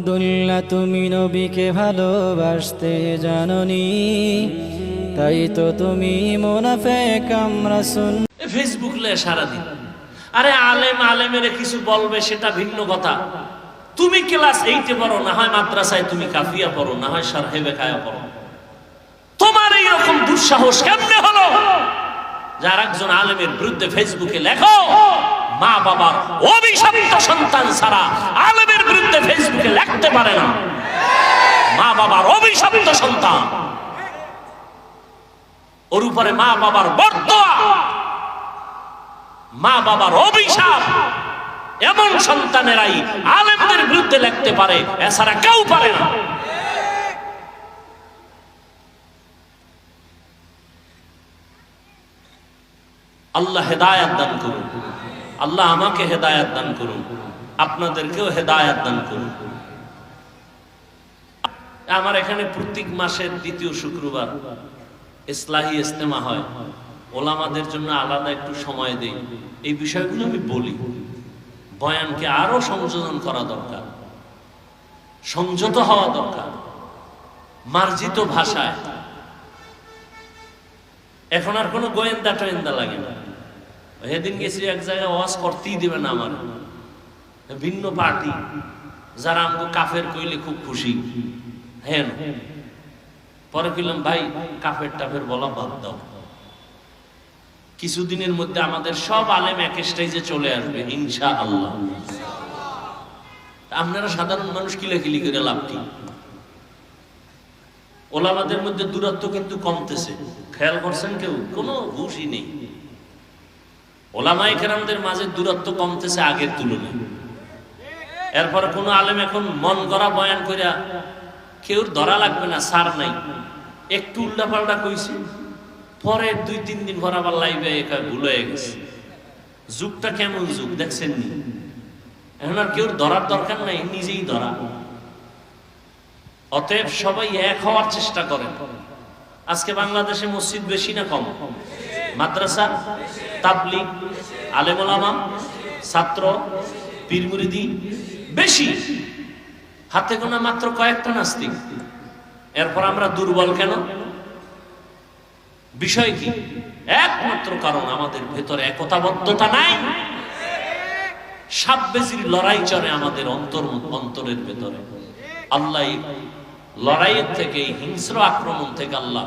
আব্দুল্লাহ তুমি নবীকে ভালোবাসতে জানোনি, তাই তো তুমি মুনাফিক আমরা শুন। ফেসবুক লে সারাদিন, আরে আলেম আলেমের কিছু বলবে সেটা ভিন্ন কথা। তুমি ক্লাস 8-এ পড়ো, না হয় মাদ্রাসায় তুমি কাফিয়া পড়ো, না হয় শারহে বেকায়া পড়ো, তোমার এইরকম দুঃসাহস কেমনে হলো যার একজন আলেমের বিরুদ্ধে ফেসবুকে লেখো? মা বাবার অভিশপ্ত সন্তান ছাড়া আলেমের বিরুদ্ধে ফেসবুকে লিখতে পারে না। মা বাবার অভিশপ্ত সন্তান, ওর উপরে মা বাবার বরদোয়া, মা বাবার অভিশাপ, এমন সন্তানেরাই আলেমদের বিরুদ্ধে লিখতে পারে, এছাড়া কেউ পারে না। আল্লাহ হেদায়েত দান করুন, আল্লাহ আমাকে হেদায়েত দান করুন, আপনাদেরকেও হেদায়েত দান করুন। আমার এখানে প্রত্যেক মাসের দ্বিতীয় শুক্রবার ইসলাহি ইজতেমা হয়, ওলামাদের জন্য আলাদা একটু সময় দেই। এই বিষয়গুলো আমি বলি, বয়ানকে আরো সংযোজন করা দরকার, সংযত হওয়া দরকার, মার্জিত ভাষায়। এখন আর কোনো গোয়েন্দা টোয়েন্দা লাগে না। সেদিন গেছি এক জায়গায়, ওয়াজ করতেই দেবে না আমার ভিন্ন পার্টি, যারা আমাকে কাফের কইলে খুব খুশি। হ্যাঁ, পরে কইলাম ভাই কাফের টাফের বলা বাদ দাও, কিছুদিনের মধ্যে আমাদের সব আলেম এক স্টেজে চলে আসবে ইনশাআল্লাহ। আপনারা সাধারণ মানুষ কিলাকিলি করে লাভ কি? ওলামাদের মধ্যে দূরত্ব কিন্তু কমতেছে, খেয়াল করছেন কেউ? কোনো হুঁশই নেই। ওলামায়ে কেরামদের মাঝে দূরত্ব কমতেছে আগের তুলনায়। এরপর কোন আলেম এখন মন করা বয়ান কইরা কেউ ধরা লাগবে না, সার নাই, একটু উল্টাপাল্টা কইছি, পরে 2-3 দিন পর আবার লাইভে ভুল হয়ে গেছে। যুগটা কেমন যুগ দেখছেন নি? এখন আর কেউ ধরার দরকার নাই, নিজেই ধরা। অতএব সবাই এক হওয়ার চেষ্টা করেন। আজকে বাংলাদেশে মসজিদ বেশি না কম? মাদ্রাসা, তাবলীগ, আলেম ওলামা, ছাত্র, পীর মুরিদি বেশি, হাতে গোনা মাত্র কয়েকটা নাস্তিক। এরপর আমরা দুর্বল কেন? বিষয় কি? একমাত্র কারণ আমাদের ভেতরে একতাবদ্ধতা নাই। সাপ বেজির লড়াই চলে আমাদের অন্তরের ভেতরে। আল্লাহ লড়াইয়ের থেকে, হিংস্র আক্রমণ থেকে আল্লাহ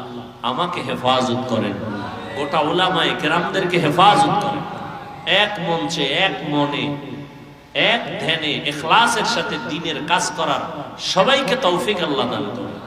আমাকে হেফাজত করেন, গোটা উলামায়ে কেরামদেরকে হেফাজত করেন। এক মঞ্চে, এক মনে, এক ধ্যানে, ইখলাসের সাথে দ্বীনের কাজ করার সবাইকে তৌফিক আল্লাহ দান করেন।